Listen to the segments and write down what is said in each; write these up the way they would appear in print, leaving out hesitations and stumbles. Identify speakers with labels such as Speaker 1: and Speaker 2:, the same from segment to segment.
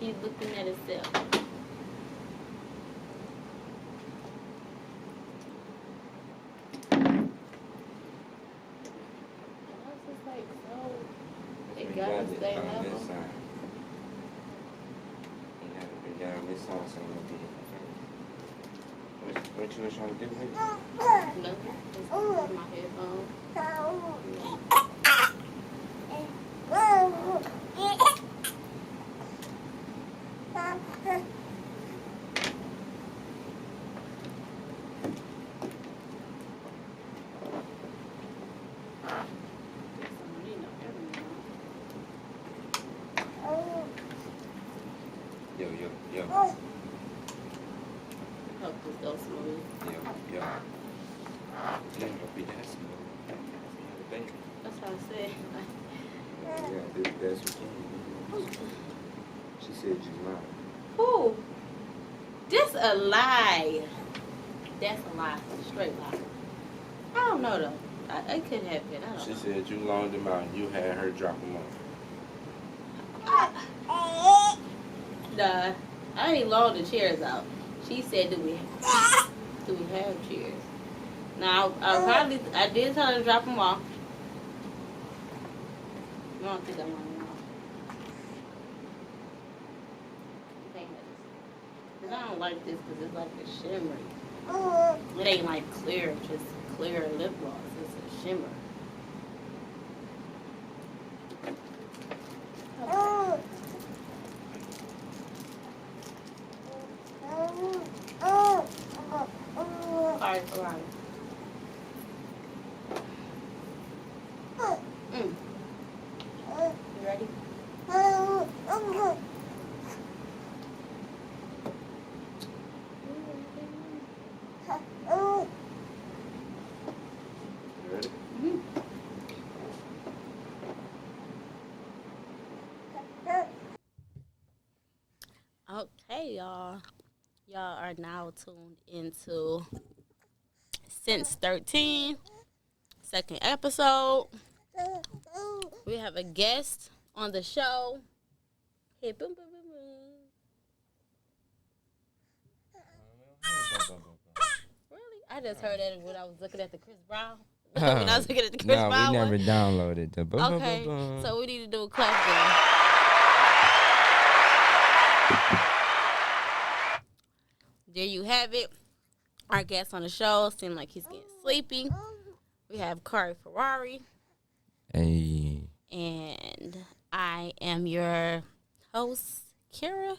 Speaker 1: he's looking at himself. Like, so it gotta stay level.
Speaker 2: What you was trying to do with it?
Speaker 1: Nothing. Just my headphones.
Speaker 2: Yo.
Speaker 1: Hope this goes smooth.
Speaker 2: Yo. It ain't gonna be that smooth.
Speaker 1: That's what I said.
Speaker 2: That's what she said you lying.
Speaker 1: Who? That's a lie. That's a lie. Straight lie. I don't know though. It could have been. I don't know.
Speaker 2: She said you loaned them out and you had her drop them off.
Speaker 1: Nah, I ain't loaned the chairs out. She said, do we have chairs? Now, I did tell her to drop them off. I don't think I want them off. Because I don't like this because it's like a shimmery. It ain't like clear, just clear lip gloss. It's a shimmer. Alright. You ready?
Speaker 2: You ready?
Speaker 1: Okay, y'all. Y'all are now tuned into Since13, second episode. We have a guest on the show. Hey, boom, boom, boom, boom. Really? I just heard that when I was looking at the Chris Brown. When I was looking at the Chris Brown
Speaker 3: we never
Speaker 1: one.
Speaker 3: downloaded the boom,
Speaker 1: Okay,
Speaker 3: boom, boom, boom.
Speaker 1: so we need to do a clap then. There you have it. Our guest on the show seemed like he's getting sleepy. We have Kari Ferrari.
Speaker 3: Hey.
Speaker 1: And I am your host, Kira.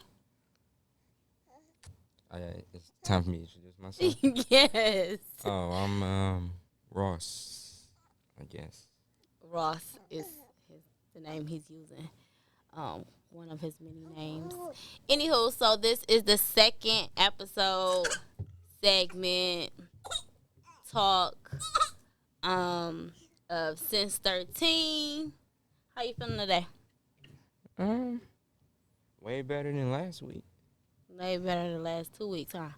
Speaker 3: It's time for me to introduce myself.
Speaker 1: Yes.
Speaker 3: Oh, I'm Ross, I guess.
Speaker 1: Ross is the name he's using. One of his many names. Anywho, so this is the second episode segment talk of Since13. How you feeling today?
Speaker 3: Way better than last week.
Speaker 1: Way better than the last 2 weeks, huh?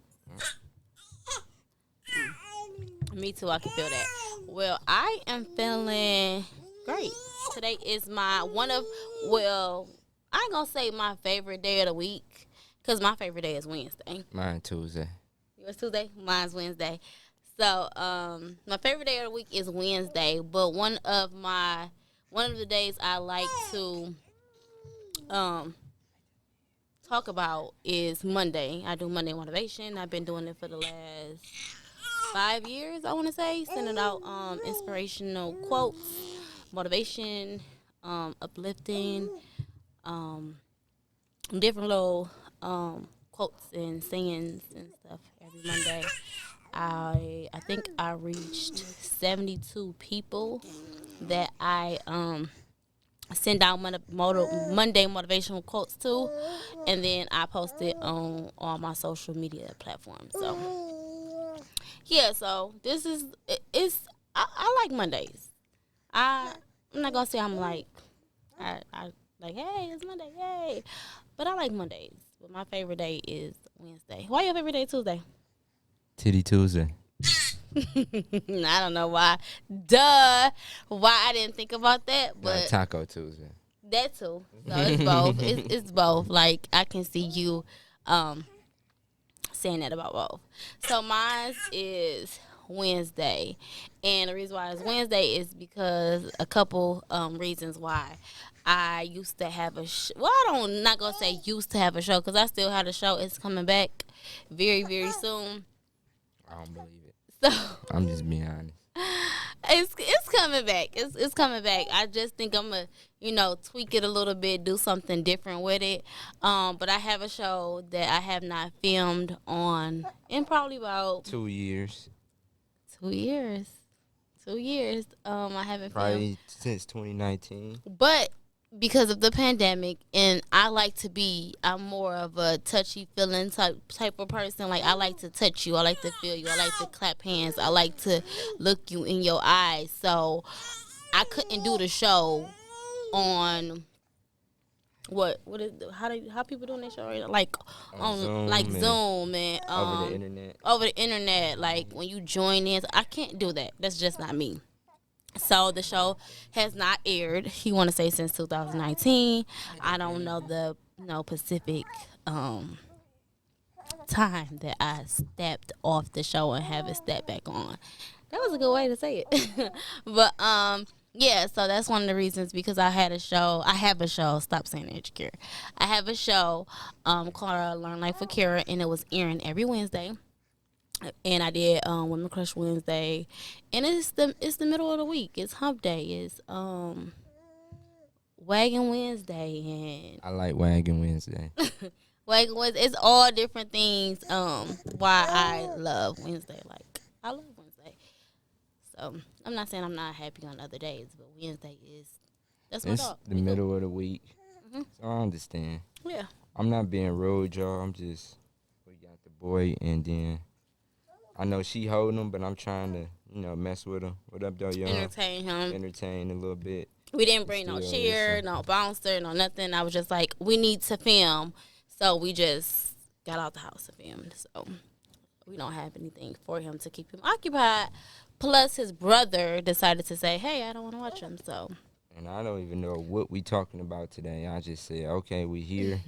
Speaker 1: Me too, I can feel that. Well, I am feeling great. Today is I ain't gonna say my favorite day of the week, because my favorite day is Wednesday.
Speaker 3: Mine Tuesday.
Speaker 1: Yours Tuesday? Mine's Wednesday. So, my favorite day of the week is Wednesday, but one of the days I like to talk about is Monday. I do Monday motivation. I've been doing it for the last 5 years, I want to say, sending out inspirational quotes, motivation, uplifting, different little quotes and sayings and stuff every Monday. I think I reached 72 people that I send out Monday motivational quotes to, and then I post it on all my social media platforms. So yeah, so this is I like Mondays. I'm not gonna say I'm like I like, hey, it's Monday, yay, but I like Mondays. But my favorite day is Wednesday. Why your favorite day Tuesday?
Speaker 3: Titty Tuesday.
Speaker 1: I don't know why. Duh. Why I didn't think about that, but
Speaker 3: Taco Tuesday.
Speaker 1: That too. So it's both. It's both. Like I can see you um saying that about both. So mine is Wednesday, and the reason why it's Wednesday is because a couple reasons why. I used to have well, I don't not gonna say used to have a show because I still have a show. It's coming back very soon.
Speaker 3: I don't believe it.
Speaker 1: So
Speaker 3: I'm just being honest.
Speaker 1: it's coming back. It's coming back. I just think I'm gonna tweak it a little bit, do something different with it. But I have a show that I have not filmed on in probably about
Speaker 3: 2 years.
Speaker 1: 2 years. 2 years. I haven't filmed,
Speaker 3: Probably since 2019.
Speaker 1: but because of the pandemic, and I'm more of a touchy feeling type of person. Like I like to touch you, I like to feel you, I like to clap hands, I like to look you in your eyes. So I couldn't do the show on what is how people doing their show right now? Like
Speaker 3: On Zoom
Speaker 1: like
Speaker 3: and
Speaker 1: Zoom and
Speaker 3: over the internet.
Speaker 1: over the internet. Like when you join in, I can't do that. That's just not me. So the show has not aired. He want to say since 2019. I don't know the Pacific time that I stepped off the show and haven't stepped back on. That was a good way to say it. But yeah, so that's one of the reasons because I have a show, stop saying that, Kira. I have a show called Learn Life with Kira, and it was airing every Wednesday. And I did Women Crush Wednesday, and it's the middle of the week. It's Hump Day. It's Wagon Wednesday
Speaker 3: I like Wagon Wednesday.
Speaker 1: and Wagon Wednesday. It's all different things. Why I love Wednesday. Like I love Wednesday. So I'm not saying I'm not happy on other days, but Wednesday that's my
Speaker 3: It's
Speaker 1: dog.
Speaker 3: the middle of the week.
Speaker 1: Mhm.
Speaker 3: So I understand.
Speaker 1: Yeah.
Speaker 3: I'm not being rude, y'all. We got the boy, and then I know she holding him, but I'm trying to, mess with him. What up, though, y'all?
Speaker 1: Entertain him.
Speaker 3: Entertain a little bit.
Speaker 1: We didn't bring no
Speaker 3: Still
Speaker 1: chair,
Speaker 3: listen.
Speaker 1: no bouncer, no nothing. I was just like, we need to film. So we just got out the house and filmed. So we don't have anything for him to keep him occupied. Plus, his brother decided to say, hey, I don't want to watch him. So.
Speaker 3: And I don't even know what we talking about today. I just said, okay, we here.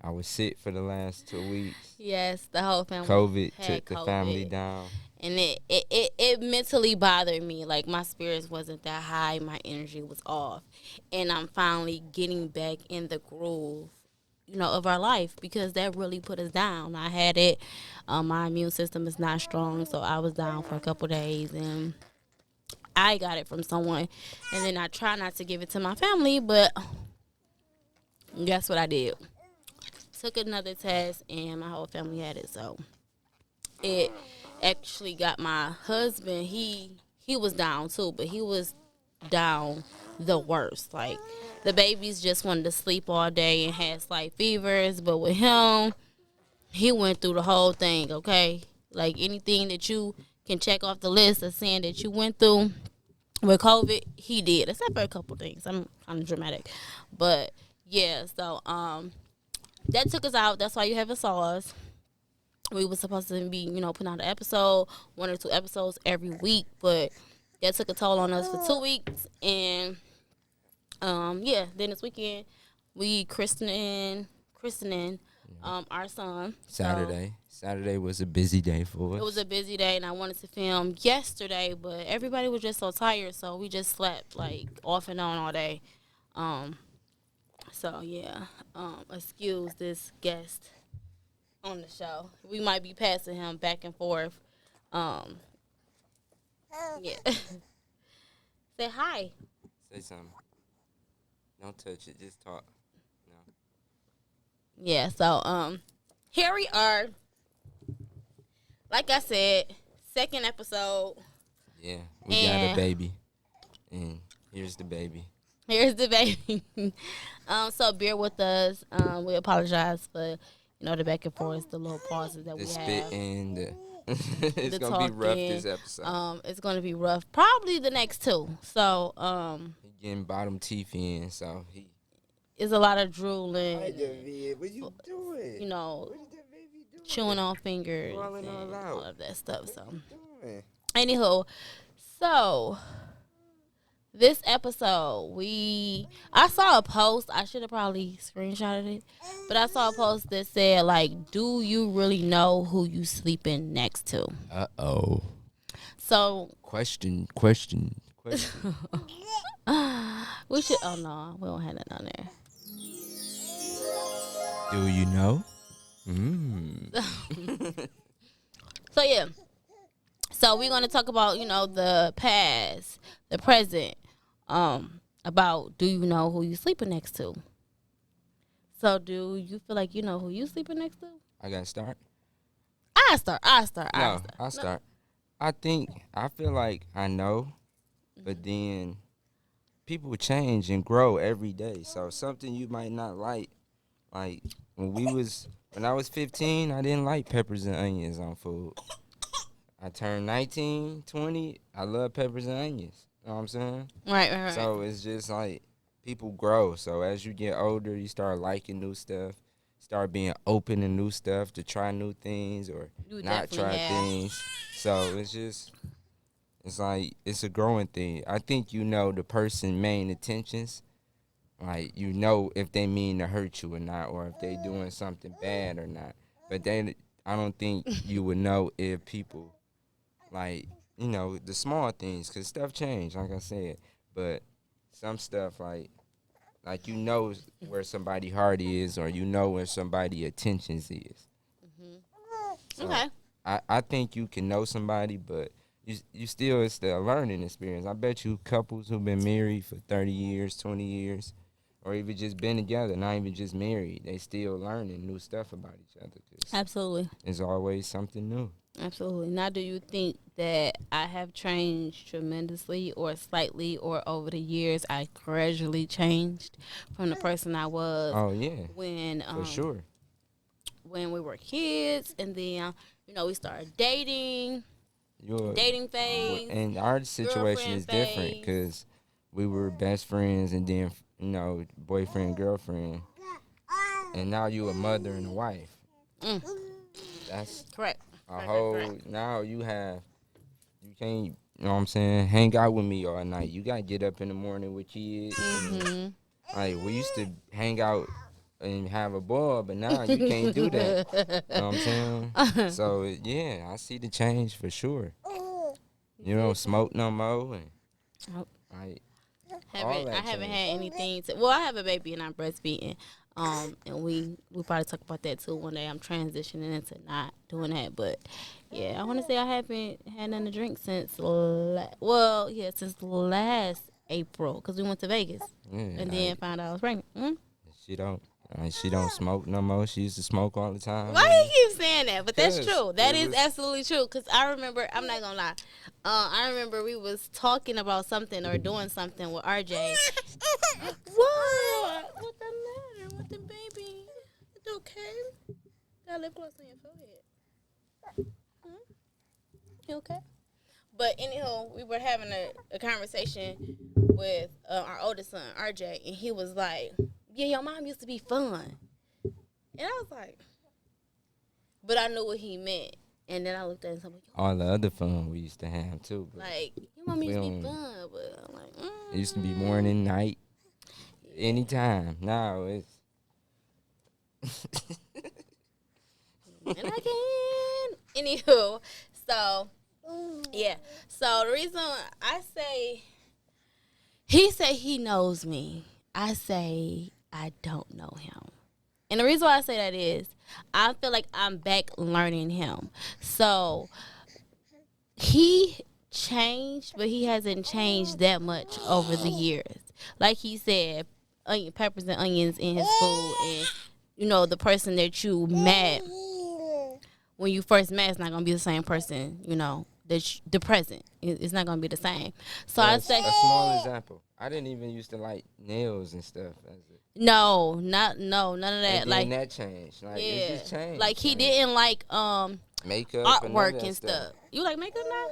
Speaker 3: I was sick for the last 2 weeks.
Speaker 1: Yes, the whole family.
Speaker 3: COVID
Speaker 1: had
Speaker 3: took the
Speaker 1: COVID.
Speaker 3: family down.
Speaker 1: And it mentally bothered me. Like, my spirits wasn't that high. My energy was off. And I'm finally getting back in the groove, of our life because that really put us down. I had it. My immune system is not strong, so I was down for a couple days. And I got it from someone. And then I try not to give it to my family, but guess what I did? Took another test, and my whole family had it. So it actually got my husband. He was down too, but he was down the worst. Like the babies just wanted to sleep all day and had slight fevers, but with him, he went through the whole thing. Okay, like anything that you can check off the list of saying that you went through with COVID, he did, except for a couple things. I'm kind of dramatic, but yeah. So that took us out. That's why you haven't saw us. We were supposed to be, putting out an episode, 1 or 2 episodes every week, but that took a toll on us for 2 weeks. And yeah, then this weekend we christening our son.
Speaker 3: Saturday. Saturday was a busy day for us.
Speaker 1: It was a busy day, and I wanted to film yesterday, but everybody was just so tired, so we just slept like off and on all day. So yeah, excuse this guest on the show. We might be passing him back and forth. Yeah. Say hi.
Speaker 3: Say something. Don't touch it. Just talk. No.
Speaker 1: Yeah. So here we are. Like I said, second episode.
Speaker 3: Yeah, we got a baby, and here's the baby.
Speaker 1: Here's the baby. So bear with us. We apologize for the back and forth, the little pauses that
Speaker 3: The
Speaker 1: we
Speaker 3: spit
Speaker 1: have.
Speaker 3: and it's
Speaker 1: The
Speaker 3: gonna be rough
Speaker 1: talking.
Speaker 3: this episode.
Speaker 1: It's gonna be rough. Probably the next 2. So
Speaker 3: He getting bottom teeth in, so he.
Speaker 1: it's a lot of drooling.
Speaker 3: What you doing?
Speaker 1: What
Speaker 3: is that baby doing?
Speaker 1: chewing on fingers
Speaker 3: Crawling all
Speaker 1: and
Speaker 3: out.
Speaker 1: all of that stuff. So
Speaker 3: Doing?
Speaker 1: anywho, so this episode, I saw a post. I should have probably screenshotted it, but I saw a post that said like, "Do you really know who you sleeping next to?"
Speaker 3: Uh-oh.
Speaker 1: So
Speaker 3: Question.
Speaker 1: we should. Oh no, we don't have that on there.
Speaker 3: Do you know? Mm.
Speaker 1: So yeah. So we're gonna talk about the past, the present, about do you know who you sleeping next to? So do you feel like you know who you sleeping next to?
Speaker 3: I gotta start?
Speaker 1: I start.
Speaker 3: No, I'll start. I feel like I know, but then people change and grow every day. So something you might not like when I was 15, I didn't like peppers and onions on food. I turned 19, 20, I love peppers and onions. You know what I'm saying?
Speaker 1: Right.
Speaker 3: So it's just like people grow. So as you get older, you start liking new stuff, start being open to new stuff, to try new things or
Speaker 1: You
Speaker 3: not
Speaker 1: definitely
Speaker 3: try
Speaker 1: have.
Speaker 3: things. So it's like it's a growing thing. I think you know the person's main intentions. Like you know if they mean to hurt you or not, or if they doing something bad or not. But then I don't think you would know if people like the small things, cause stuff change, like I said. But some stuff like where somebody heart is, or where somebody attentions is. So
Speaker 1: Okay.
Speaker 3: I think you can know somebody, but you still it's the learning experience. I bet you couples who've been married for 30 years, 20 years, or even just been together, not even just married, they still learning new stuff about each other. Cause
Speaker 1: Absolutely.
Speaker 3: there's always something new.
Speaker 1: Absolutely. Now, do you think that I have changed tremendously or slightly, or over the years I gradually changed from the person I was
Speaker 3: Oh yeah,
Speaker 1: when
Speaker 3: for sure.
Speaker 1: when we were kids, and then we started dating,
Speaker 3: You're
Speaker 1: dating phase,
Speaker 3: and our situation
Speaker 1: girlfriend
Speaker 3: is different
Speaker 1: phase.
Speaker 3: because we were best friends and then boyfriend girlfriend, and now you a mother and a wife.
Speaker 1: Mm,
Speaker 3: That's
Speaker 1: correct.
Speaker 3: a
Speaker 1: Correct.
Speaker 3: whole. Now you can't. You know what I'm saying? Hang out with me all night. You gotta get up in the morning with kids. And,
Speaker 1: Mhm.
Speaker 3: like we used to hang out and have a ball, but now you can't do that. You know what I'm saying? So yeah, I see the change for sure. You don't smoke no more, and
Speaker 1: Oh,
Speaker 3: like all
Speaker 1: I
Speaker 3: that
Speaker 1: haven't
Speaker 3: change.
Speaker 1: had anything to. Well, I have a baby and I'm breastfeeding. And we probably talk about that too one day. I'm transitioning into not doing that, but yeah, I want to say I haven't had nothing to drink since since last April because we went to Vegas
Speaker 3: Yeah,
Speaker 1: and then
Speaker 3: like
Speaker 1: found out I was pregnant.
Speaker 3: she don't she don't smoke no more. She used to smoke all the time
Speaker 1: Why
Speaker 3: with
Speaker 1: do
Speaker 3: me.
Speaker 1: you keep saying that? But that's
Speaker 3: Cause
Speaker 1: true. That
Speaker 3: it
Speaker 1: is
Speaker 3: was
Speaker 1: absolutely true. Cause I remember. I'm not gonna lie. I remember we was talking about something or doing something with RJ. What? What the matter with the baby? It's okay. Got lip gloss on your forehead. Hmm? You okay? But anyhow, we were having a conversation with our oldest son, RJ, and he was like, "Yeah, your mom used to be fun," and I was like, but I knew what he meant. And then I looked at him and said,
Speaker 3: all the other fun we used to have too. But
Speaker 1: like, your mom
Speaker 3: we
Speaker 1: used to be
Speaker 3: don't.
Speaker 1: fun, but I'm like,
Speaker 3: It used to be morning, night,
Speaker 1: yeah,
Speaker 3: anytime. Now it's
Speaker 1: and I can. Anywho, so yeah, so the reason I say he say he knows me, I say I don't know him, and the reason why I say that is I feel like I'm back learning him. So he changed, but he hasn't changed that much over the years. Like he said, peppers and onions in his food, and the person that you met when you first met is not gonna be the same person. The present. It's not gonna be the same. So I say
Speaker 3: a small example. I didn't even used to like nails and stuff.
Speaker 1: no, none of
Speaker 3: And
Speaker 1: that.
Speaker 3: then
Speaker 1: Like
Speaker 3: that changed. Like it
Speaker 1: yeah,
Speaker 3: just changed.
Speaker 1: like he didn't like
Speaker 3: Makeup and none of
Speaker 1: artwork
Speaker 3: that
Speaker 1: and
Speaker 3: stuff.
Speaker 1: stuff. You like makeup now?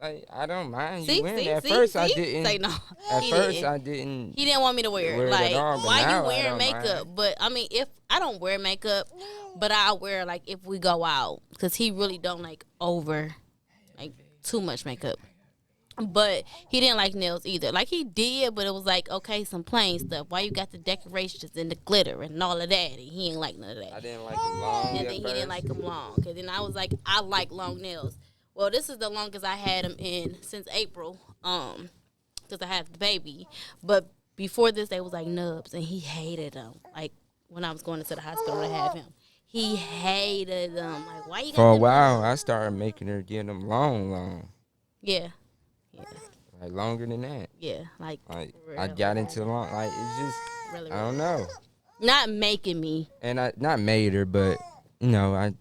Speaker 3: Like I don't mind you
Speaker 1: See,
Speaker 3: wearing
Speaker 1: see,
Speaker 3: it. At
Speaker 1: see,
Speaker 3: first I
Speaker 1: see.
Speaker 3: didn't.
Speaker 1: Say no.
Speaker 3: At
Speaker 1: He
Speaker 3: first
Speaker 1: didn't.
Speaker 3: I didn't
Speaker 1: He didn't want me to wear it.
Speaker 3: wear it
Speaker 1: Like,
Speaker 3: at all. But
Speaker 1: why you
Speaker 3: now I
Speaker 1: wearing
Speaker 3: don't
Speaker 1: makeup?
Speaker 3: mind.
Speaker 1: But I mean, if I don't wear makeup, but I wear like if we go out, because he really don't like over like too much makeup. But he didn't like nails either. Like he did, but it was like, okay, some plain stuff. Why you got the decorations and the glitter and all of that? And he ain't like none of that.
Speaker 3: I didn't like them long
Speaker 1: And
Speaker 3: at
Speaker 1: then he didn't
Speaker 3: first.
Speaker 1: like them long. Cause then I was like, I like long nails. Well, this is the longest I had them in since April. Cause I had the baby. But before this, they was like nubs, and he hated them. Like when I was going into the hospital to have him, he hated them. Like, why you got
Speaker 3: For a
Speaker 1: them
Speaker 3: while, I
Speaker 1: nubs?
Speaker 3: started making her get them long,
Speaker 1: Yeah, yeah,
Speaker 3: like longer than that.
Speaker 1: yeah. Like
Speaker 3: Like I
Speaker 1: really,
Speaker 3: got into long, like it's just
Speaker 1: really,
Speaker 3: I
Speaker 1: really
Speaker 3: don't
Speaker 1: long.
Speaker 3: know.
Speaker 1: Not making me.
Speaker 3: And I not made her, but I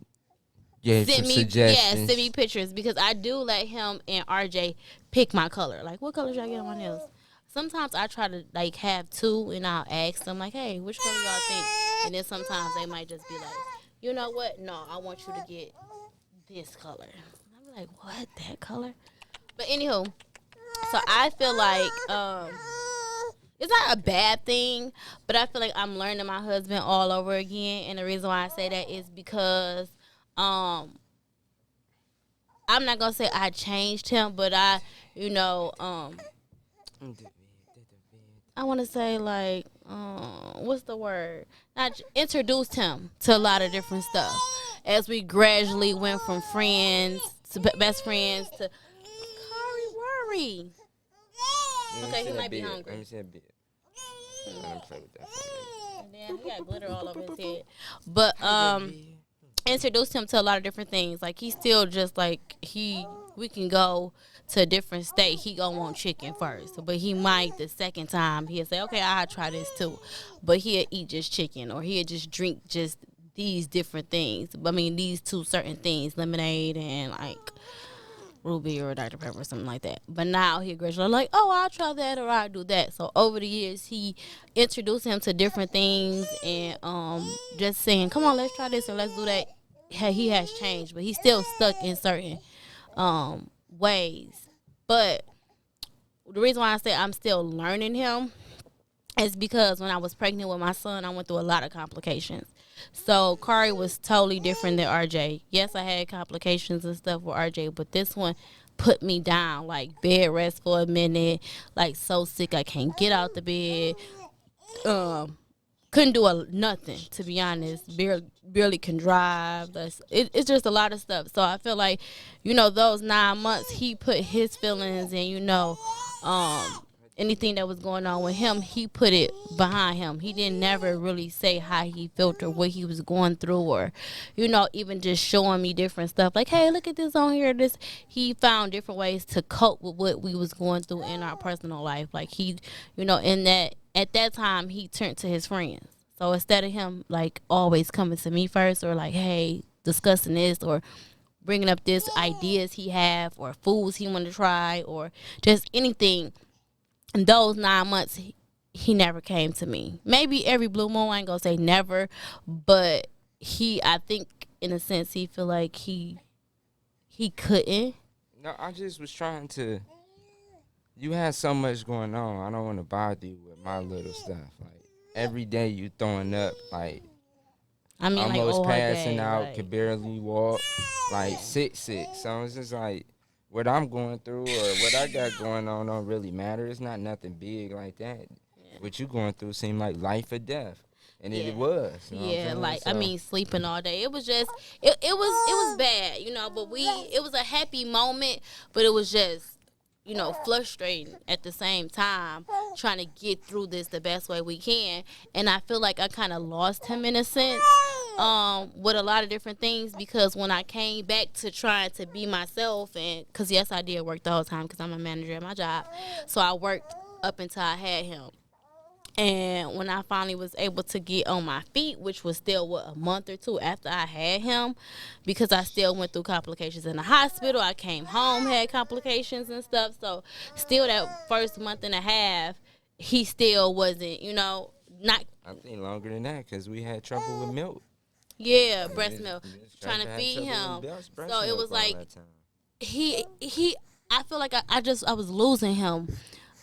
Speaker 3: gave some
Speaker 1: Send me
Speaker 3: suggestions.
Speaker 1: pictures because I do let him and RJ pick my color. Like, what color should I get on my nails? Sometimes I try to like have two, and I'll ask them like, "Hey, which color y'all think?" And then sometimes they might just be like, "You know what? No, I want you to get this color." And I'm like, "What? That color?" But anywho, so I feel like it's not a bad thing, but I feel like I'm learning my husband all over again. And the reason why I say that is because um I'm not gonna say I changed him, but you know, I want to say like, what's the word? I introduced him to a lot of different stuff as we gradually went from friends to best friends to Kari worry.
Speaker 3: Let me
Speaker 1: Okay,
Speaker 3: see
Speaker 1: he
Speaker 3: that
Speaker 1: might be
Speaker 3: bit. Let
Speaker 1: hungry.
Speaker 3: me see that bit. Let me play with that for
Speaker 1: And then he got glitter all over his head. But
Speaker 3: a minute.
Speaker 1: introduced him to a lot of different things. Like he's still just like we can go to a different state. He gonna want chicken first, but he might the second time he'll say, okay, I'll try this too. But he'll eat just chicken, or he'll just drink just these different things. I mean, these two certain things, lemonade and like Ruby or Dr. Pepper or something like that. But now he gradually like, oh, I'll try that or I'll do that. So over the years, he introduced him to different things and just saying, come on, let's try this or let's do that. He has changed, but he's still stuck in certain ways. But the reason why I say I'm still learning him is because when I was pregnant with my son, I went through a lot of complications. So Kari was totally different than RJ. Yes, I had complications and stuff with RJ, but this one put me down, like bed rest for a minute, like so sick I can't get out the bed. Um, couldn't do nothing to be honest. Barely can drive. It's just a lot of stuff. So I feel like, those 9 months he put his feelings and anything that was going on with him, he put it behind him. He didn't never really say how he felt or what he was going through, or even just showing me different stuff like, hey, look at this on here. This He found different ways to cope with what we was going through in our personal life. Like he, in that at that time he turned to his friends. So instead of him like always coming to me first or like, hey, discussing this or bringing up this ideas he have or foods he want to try or just anything, in those 9 months he never came to me. Maybe every blue moon, I ain't gonna say never, but I think in a sense he feel like he couldn't.
Speaker 3: No, I just was trying to. You had so much going on. I don't want to bother you with my little stuff. Like every day you throwing up, like
Speaker 1: I mean, like
Speaker 3: almost
Speaker 1: all
Speaker 3: passing
Speaker 1: day,
Speaker 3: out,
Speaker 1: like
Speaker 3: could barely walk, like sick. So it's just like what I'm going through or what I got going on don't really matter. It's not nothing big like that.
Speaker 1: yeah,
Speaker 3: What you going through seemed like life or death, and it
Speaker 1: yeah,
Speaker 3: was. You know what I'm
Speaker 1: yeah.
Speaker 3: saying?
Speaker 1: Like I
Speaker 3: So
Speaker 1: mean, sleeping all day. It was just it was bad, But it was a happy moment, but it was just frustrating at the same time, trying to get through this the best way we can. And I feel like I kind of lost him in a sense, with a lot of different things because when I came back to trying to be myself, and because yes, I did work the whole time because I'm a manager at my job, so I worked up until I had him. And when I finally was able to get on my feet, which was still a month or two after I had him, because I still went through complications in the hospital. I came home, had complications and stuff. So still that first month and a half, he still wasn't, not
Speaker 3: I think longer than that because we had trouble with milk.
Speaker 1: yeah,
Speaker 3: We
Speaker 1: breast milk,
Speaker 3: tried
Speaker 1: trying
Speaker 3: to
Speaker 1: to
Speaker 3: have
Speaker 1: feed
Speaker 3: trouble
Speaker 1: him.
Speaker 3: with breast
Speaker 1: So it
Speaker 3: milk
Speaker 1: was
Speaker 3: all
Speaker 1: like
Speaker 3: that time.
Speaker 1: he I feel like I was losing him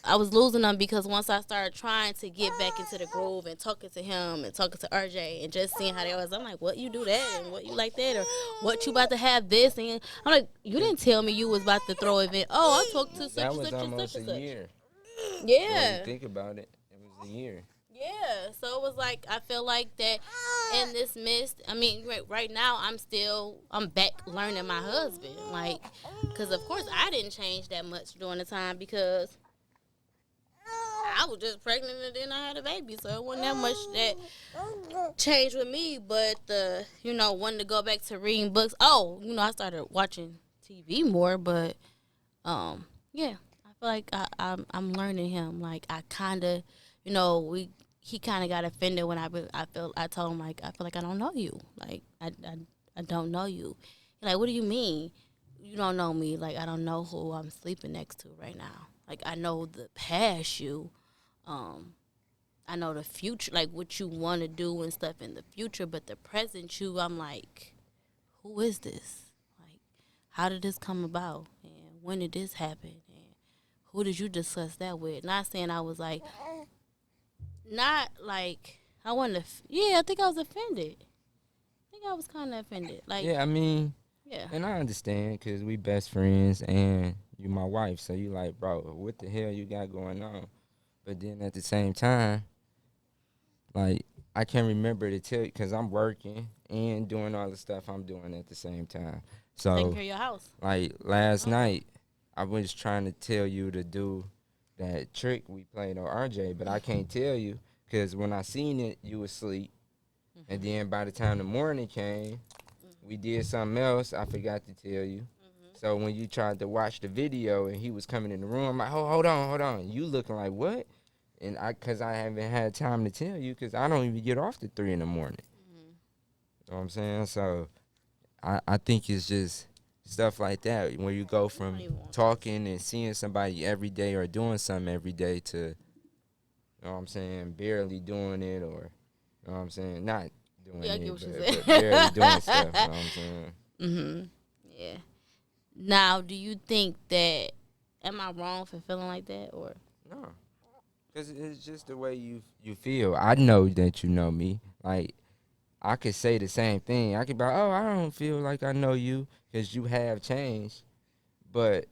Speaker 1: I was losing them because once I started trying to get back into the groove and talking to him and talking to RJ and just seeing how they was, I'm like, what you do that and what you like that or what you about to have this, and I'm like, you didn't tell me you was about to throw an event. Oh, I talked to such
Speaker 3: That
Speaker 1: and
Speaker 3: was
Speaker 1: such and such
Speaker 3: almost a
Speaker 1: and such.
Speaker 3: year. When you
Speaker 1: Yeah.
Speaker 3: think about it, it was a year.
Speaker 1: Yeah, so it was like I feel like that in this midst. I mean, right now I'm back learning my husband, like, because of course I didn't change that much during the time because I was just pregnant and then I had a baby, so it wasn't that much that changed with me. But wanting to go back to reading books. Oh, I started watching TV more, but yeah, I feel like I'm learning him. Like I kind of, we he kind of got offended when I told him like I feel like I don't know you. Like I don't know you. He like, what do you mean? You don't know me. Like I don't know who I'm sleeping next to right now. Like I know the past you. Um, I know the future, like what you want to do and stuff in the future, but the present you, I'm like, who is this? Like, how did this come about? And when did this happen? And who did you discuss that with? Not saying I was like, not like, I wasn't, yeah, I think I was offended. I think I was kind of offended. Like,
Speaker 3: Yeah, I mean,
Speaker 1: yeah.
Speaker 3: and I understand because we best friends and you my wife, so you like, bro, what the hell you got going on? But then at the same time, like, I can't remember to tell you because I'm working and doing all the stuff I'm doing at the same time.
Speaker 1: Taking
Speaker 3: So,
Speaker 1: care of your house.
Speaker 3: like, last
Speaker 1: Also.
Speaker 3: night, I was trying to tell you to do that trick we played on RJ, but I can't tell you because when I seen it, you was asleep. And then by the time the morning came, we did something else. I forgot to tell you. So when you tried to watch the video and he was coming in the room, I'm like, hold on, hold on. You looking like what? And cause I haven't had time to tell you, cause I don't even get off till 3 in the morning. You know what I'm saying? So I think it's just stuff like that where you go
Speaker 1: I don't
Speaker 3: from
Speaker 1: even want this.
Speaker 3: talking and seeing somebody every day or doing something every day to, you know what I'm saying, barely doing it or, you know what I'm saying, not doing
Speaker 1: Yeah, I get
Speaker 3: it,
Speaker 1: what you
Speaker 3: but barely doing stuff. You know
Speaker 1: said.
Speaker 3: what I'm saying?
Speaker 1: Yeah. Now, do you think that, am I wrong for feeling like that? Or,
Speaker 3: No. Cause it's just the way you feel. I know that you know me. Like I could say the same thing. I could be like, oh, I don't feel like I know you because you have changed, but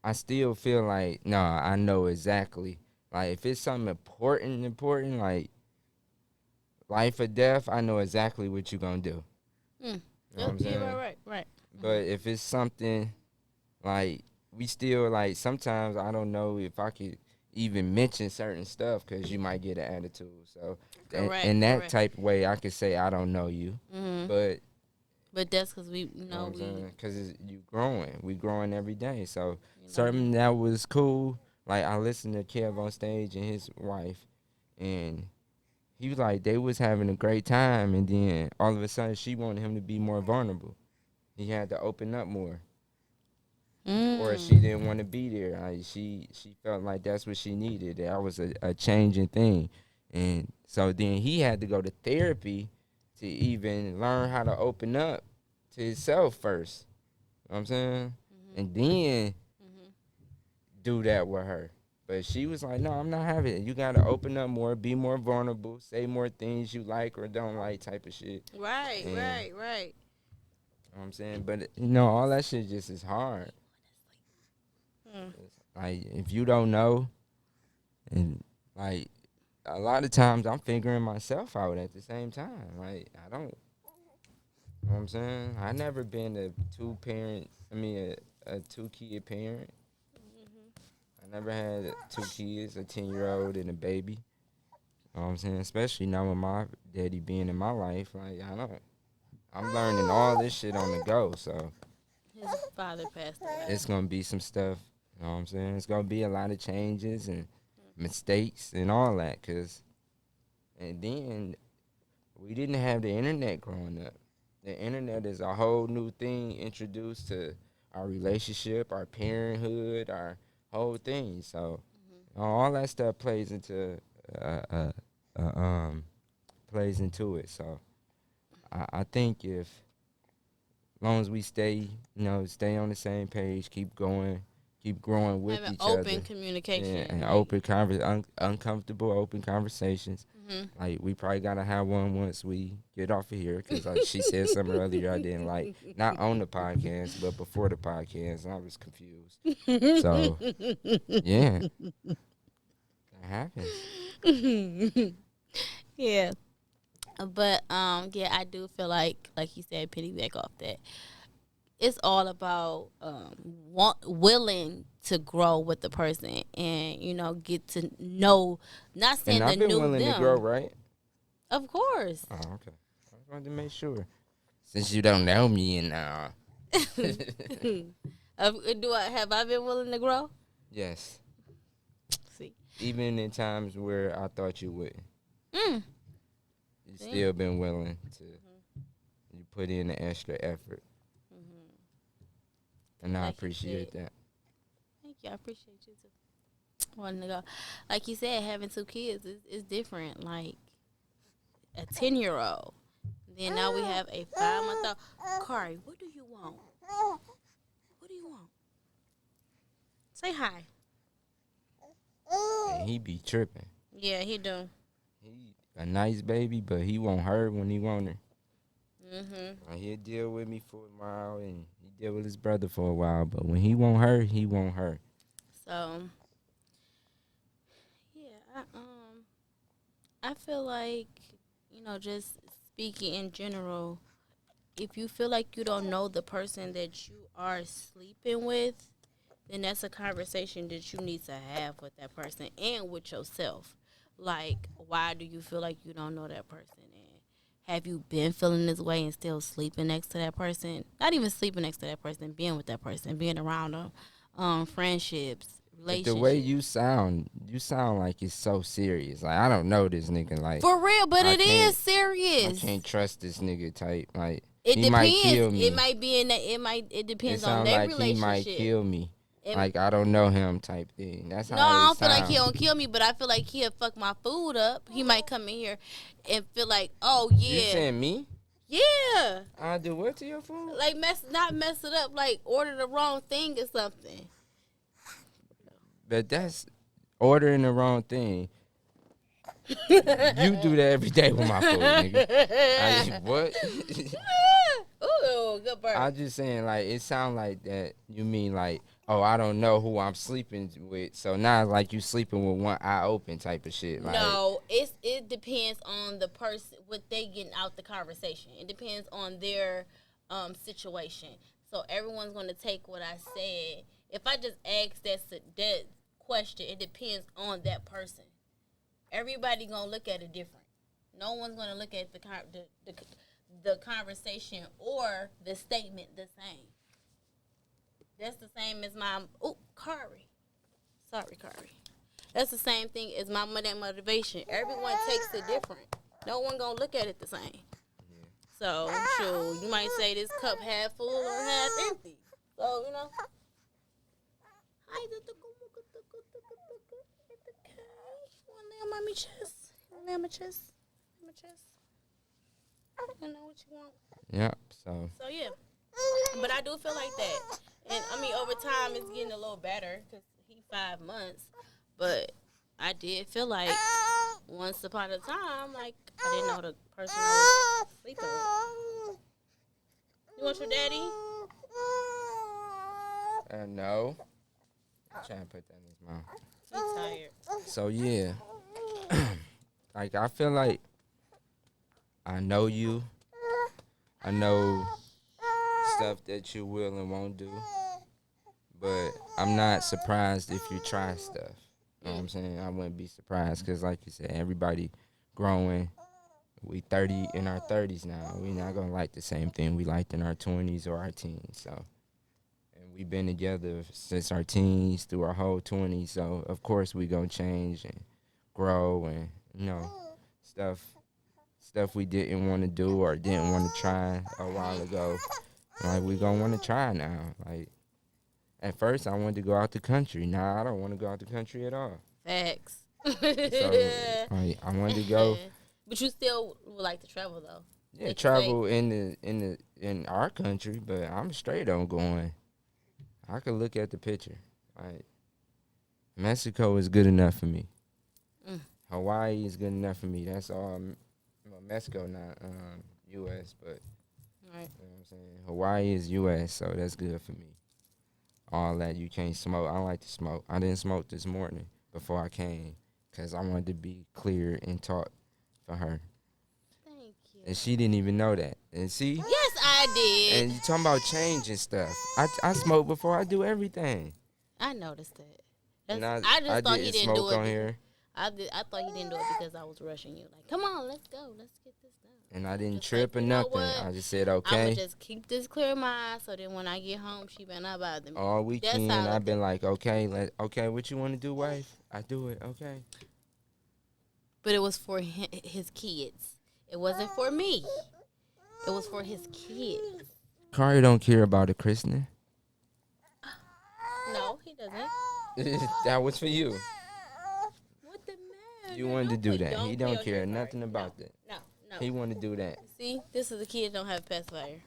Speaker 3: I still feel like no, I know exactly. Like if it's something important, like life or death, I know exactly what you gonna do. You know what
Speaker 1: yep,
Speaker 3: I'm
Speaker 1: yeah,
Speaker 3: saying?
Speaker 1: right.
Speaker 3: But if it's something like we still like sometimes I don't know if I could even mention certain stuff because you might get an attitude. So in that
Speaker 1: Correct.
Speaker 3: type of way, I could say I don't know you, but
Speaker 1: But that's because
Speaker 3: you know what I'm saying? Because you growing, we growing every day. So something
Speaker 1: we,
Speaker 3: that was cool. Like I listened to Kev on stage and his wife, and he was like they was having a great time, and then all of a sudden she wanted him to be more vulnerable. He had to open up more. Or she didn't want to be there. Like she felt like that's what she needed. That was a changing thing, and so then he had to go to therapy to even learn how to open up to himself first. You know what I'm saying, and then do that with her. But she was like, "No, I'm not having it. You gotta open up more, be more vulnerable, say more things you like or don't like, type of shit."
Speaker 1: right,
Speaker 3: And
Speaker 1: right.
Speaker 3: you know what I'm saying, but all that shit just is hard.
Speaker 1: Mm.
Speaker 3: Like if you don't know, and like a lot of times I'm figuring myself out at the same time. Like I don't, you know what I'm saying? I never been a two parent. I mean a 2 kid parent. I never had 2 kids, a 10-year-old and a baby. You know what I'm saying? Especially now with my daddy being in my life. Like I don't. I'm learning all this shit on the go. So
Speaker 1: His father passed away.
Speaker 3: it's gonna be some stuff. You know what I'm saying? It's gonna be a lot of changes and mistakes and all that. And then we didn't have the internet growing up. The internet is a whole new thing introduced to our relationship, our parenthood, our whole thing. So all that stuff uh, uh, um plays into it. So I think if long as we stay on the same page, keep going, keep growing with
Speaker 1: Having
Speaker 3: each
Speaker 1: open
Speaker 3: other.
Speaker 1: communication.
Speaker 3: Yeah, and
Speaker 1: like,
Speaker 3: open uncomfortable open conversations.
Speaker 1: mhm.
Speaker 3: Like we probably gotta have one once we get off of here, because like she said something earlier I didn't like, not on the podcast but before the podcast. I was confused. So yeah, that happens.
Speaker 1: Yeah. But yeah, I do feel like you said, penny back off that. It's all about willing to grow with the person and get to know. Not
Speaker 3: And
Speaker 1: saying to
Speaker 3: I've been
Speaker 1: know
Speaker 3: willing to grow,
Speaker 1: them,
Speaker 3: right?
Speaker 1: of course.
Speaker 3: Oh, okay. I just wanted to make sure. Since you don't know me and
Speaker 1: Do I have I been willing to grow?
Speaker 3: yes.
Speaker 1: See,
Speaker 3: Even in times where I thought you wouldn't.
Speaker 1: mm.
Speaker 3: You
Speaker 1: See?
Speaker 3: still been willing to you put in the extra effort. And I
Speaker 1: Like you
Speaker 3: appreciate
Speaker 1: said.
Speaker 3: that.
Speaker 1: Thank you. I appreciate you too. Wanting to go, like you said, having two kids is different. Like a 10-year-old. Then now we have a 5-month old. Kari, what do you want? What do you want? Say hi.
Speaker 3: And he be tripping.
Speaker 1: Yeah, he do.
Speaker 3: He a nice baby, but he won't her when he want her.
Speaker 1: Mhm.
Speaker 3: Like, he'll deal with me for a while, and he deal with his brother for a while. But when he want her, he want her.
Speaker 1: So, yeah, I feel like just speaking in general, if you feel like you don't know the person that you are sleeping with, then that's a conversation that you need to have with that person and with yourself. Like, why do you feel like you don't know that person? And have you been feeling this way and still sleeping next to that person? Not even sleeping next to that person, being with that person, being around them, friendships,
Speaker 3: But the way
Speaker 1: relationships.
Speaker 3: you sound like it's so serious. Like, I don't know this nigga. Like,
Speaker 1: For real, but
Speaker 3: I
Speaker 1: it is
Speaker 3: can't I
Speaker 1: serious.
Speaker 3: can't trust this nigga type. Like,
Speaker 1: It
Speaker 3: he might
Speaker 1: depends.
Speaker 3: kill me.
Speaker 1: It might be in that. It
Speaker 3: It
Speaker 1: depends on
Speaker 3: sound
Speaker 1: their
Speaker 3: like he might
Speaker 1: relationship.
Speaker 3: kill me.
Speaker 1: It,
Speaker 3: Like, I don't know him type thing. That's
Speaker 1: No,
Speaker 3: how
Speaker 1: I
Speaker 3: it
Speaker 1: don't feel like he
Speaker 3: sound.
Speaker 1: don't kill me, but I feel like he'll fuck my food up. He might come in here and feel like, oh
Speaker 3: You
Speaker 1: yeah,
Speaker 3: saying me?
Speaker 1: yeah,
Speaker 3: I do what to your food?
Speaker 1: like not mess it up, like order the wrong thing or something.
Speaker 3: But that's ordering the wrong thing. You do that every day with my food, nigga. What?
Speaker 1: Ooh, good bird.
Speaker 3: I'm just saying, like, it sound like that. You mean like, oh, I don't know who I'm sleeping with, so now it's like you sleeping with one eye open type of shit. Like,
Speaker 1: No, it depends on the person, what they getting out the conversation. It depends on their situation. So everyone's gonna take what I said. If I just ask that question, it depends on that person. Everybody gonna look at it different. No one's gonna look at the conversation or the statement the same. That's the same as my Kari. Sorry, Kari. That's the same thing as my money motivation. Everyone takes it different. No one gonna look at it the same. So, sure, you might say this cup half full or half empty. So, Lay on my chest. Lay on my chest. My chest. I know what you want.
Speaker 3: yeah. So
Speaker 1: So yeah, but I do feel like that, and I mean over time it's getting a little better because he 5 months, but I did feel like once upon a time, like I didn't know the person I was sleeping with. You want your daddy?
Speaker 3: no. I'm trying to put that in his mouth.
Speaker 1: He's tired.
Speaker 3: So yeah, like I feel like I know you. I know stuff that you will and won't do, but I'm not surprised if you try stuff. You know what I'm saying? I wouldn't be surprised because, like you said, everybody growing. We 30 in our 30s now. We not gonna like the same thing we liked in our 20s or our teens. So, and we've been together since our teens through our whole 20s. So, of course, we gonna change and grow and stuff we didn't want to do or didn't want to try a while ago. Like we gonna want to try now. Like at first, I wanted to go out the country. Now I don't want to go out the country at all.
Speaker 1: Facts.
Speaker 3: So like, I wanted to go.
Speaker 1: But you still would like to travel though.
Speaker 3: Yeah,
Speaker 1: Like you
Speaker 3: travel in our country, but I'm straight on going. I could look at the picture. Like Mexico is good enough for me.
Speaker 1: Mm.
Speaker 3: Hawaii is good enough for me. That's all. Well, Mexico not U.S., but
Speaker 1: Right.
Speaker 3: you know what I'm saying. Hawaii is U.S., so that's good for me. All that you can't smoke. I don't like to smoke. I didn't smoke this morning before I came because I wanted to be clear and talk for her,
Speaker 1: Thank you.
Speaker 3: and she didn't even know that. And see,
Speaker 1: Yes, I
Speaker 3: and
Speaker 1: did.
Speaker 3: you talking about changing stuff. I smoke before I do everything,
Speaker 1: I noticed that.
Speaker 3: and
Speaker 1: I
Speaker 3: I
Speaker 1: just thought he
Speaker 3: didn't
Speaker 1: didn't do
Speaker 3: smoke
Speaker 1: it.
Speaker 3: on here,
Speaker 1: I thought he didn't do it because I was rushing you. Like, come on, let's go, let's get this done.
Speaker 3: and I didn't
Speaker 1: Just like,
Speaker 3: trip or
Speaker 1: you know
Speaker 3: nothing.
Speaker 1: what?
Speaker 3: I just said
Speaker 1: I'ma
Speaker 3: okay.
Speaker 1: just keep this clear in my eyes, so then when I get home, she better not bother me.
Speaker 3: All
Speaker 1: That's how
Speaker 3: weekend
Speaker 1: I
Speaker 3: I've
Speaker 1: looked
Speaker 3: been
Speaker 1: at it.
Speaker 3: like, okay, what you want to do, wife? I do it, okay.
Speaker 1: But it was for his kids. It wasn't for me. It was for his kids.
Speaker 3: Kari don't care about the christening.
Speaker 1: No, he doesn't.
Speaker 3: That was for you.
Speaker 1: What the matter?
Speaker 3: You wanted to do that. He don't care
Speaker 1: Sorry.
Speaker 3: nothing about that.
Speaker 1: No, no.
Speaker 3: He want to do that,
Speaker 1: See, this is a kid that don't have a pacifier.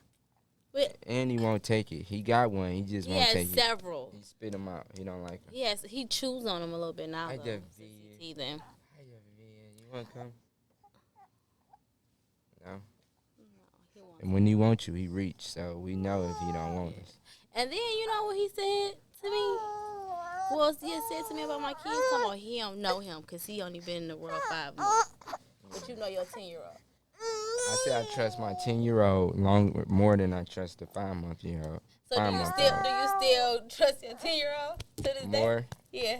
Speaker 1: But
Speaker 3: and he won't take it. He got one. He just
Speaker 1: he
Speaker 3: won't
Speaker 1: has
Speaker 3: take it.
Speaker 1: several.
Speaker 3: He spit them out. He don't like them.
Speaker 1: He chews on them a little bit now.
Speaker 3: I
Speaker 1: Though,
Speaker 3: just
Speaker 1: since he see them.
Speaker 3: You want to come? No.
Speaker 1: No, he wants.
Speaker 3: And when he wants you, he reach. So we know if he don't want us.
Speaker 1: And then you know what he said to me? Well, he had said to me about my kids. Talking about he don't know him because he only been in the world 5 months. But you know your 10-year-old.
Speaker 3: I say I trust my 10-year-old more than I trust the 5-month-year-old.
Speaker 1: So do you still trust your 10-year-old to this
Speaker 3: More?
Speaker 1: day? Yeah.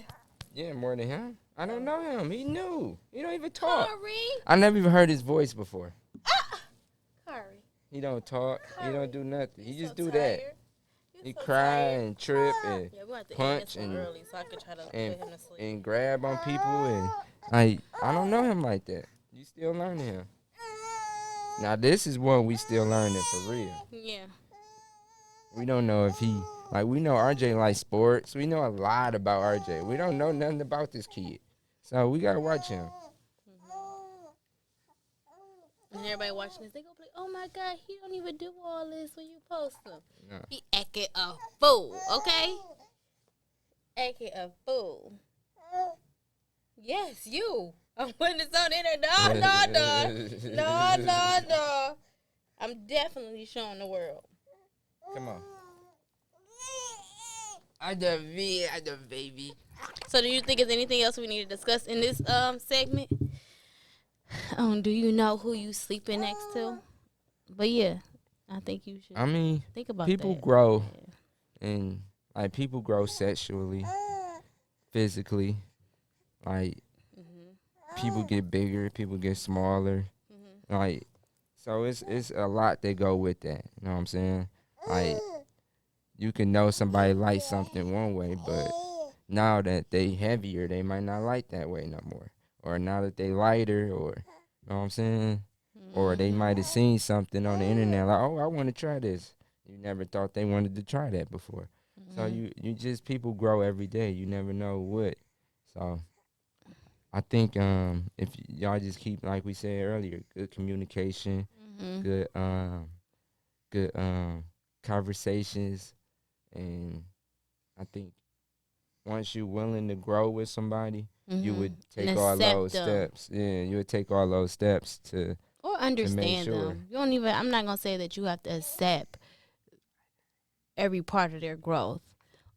Speaker 3: Yeah, more than him. I don't know him. He new. He don't even talk.
Speaker 1: Kari.
Speaker 3: I never even heard his voice before.
Speaker 1: Kari.
Speaker 3: He don't talk. He don't do nothing. He
Speaker 1: You
Speaker 3: just
Speaker 1: so
Speaker 3: do
Speaker 1: tired.
Speaker 3: that.
Speaker 1: You
Speaker 3: He
Speaker 1: so
Speaker 3: cry
Speaker 1: tired.
Speaker 3: and trip and
Speaker 1: Yeah, we have to
Speaker 3: punch
Speaker 1: end this one
Speaker 3: and
Speaker 1: early so I can try to put
Speaker 3: and
Speaker 1: him to sleep.
Speaker 3: and grab on people and I don't know him like that. You still learning him. Now this is one we still learning for real.
Speaker 1: Yeah.
Speaker 3: We don't know if he we know RJ likes sports. We know a lot about RJ. We don't know nothing about this kid. So we gotta watch him.
Speaker 1: And everybody watching this, they gonna be like, oh my God, he don't even do all this when you post him.
Speaker 3: No.
Speaker 1: He acting a fool, okay? Acting a fool. Yes, you. I'm putting this on the internet. No. I'm definitely showing the world.
Speaker 3: Come on. I the baby.
Speaker 1: So do you think there's anything else we need to discuss in this segment? Do you know who you sleeping next to? But yeah, I think you should
Speaker 3: I mean,
Speaker 1: think about
Speaker 3: people
Speaker 1: that.
Speaker 3: grow and people grow sexually, physically. People get bigger, people get smaller. So it's a lot that go with that. You know what I'm saying? You can know somebody likes something one way, but now that they heavier, they might not like that way no more. Or now that they lighter, or you know what I'm saying? Or they might have seen something on the internet like, oh, I want to try this. You never thought they wanted to try that before. So you just people grow every day. You never know what. So I think if y'all just keep like we said earlier, good communication, good good conversations, and I think once you're willing to grow with somebody, you would take all those steps. Yeah, you would take all those steps to
Speaker 1: or understand
Speaker 3: sure.
Speaker 1: them. You don't even. I'm not gonna say that you have to accept every part of their growth,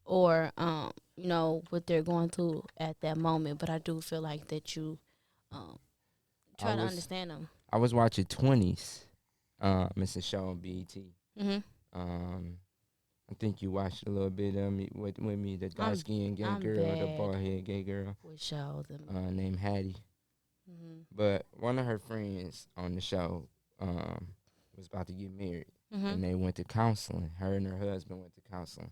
Speaker 1: or what they're going through at that moment. But I do feel like that you try to understand them.
Speaker 3: I was watching 20s. It's a show on BET. I think you watched a little bit of me with me, the dark skinned gay girl, the bald head gay girl.
Speaker 1: With shows
Speaker 3: named Hattie. But one of her friends on the show was about to get married. And they went to counseling. Her and her husband went to counseling.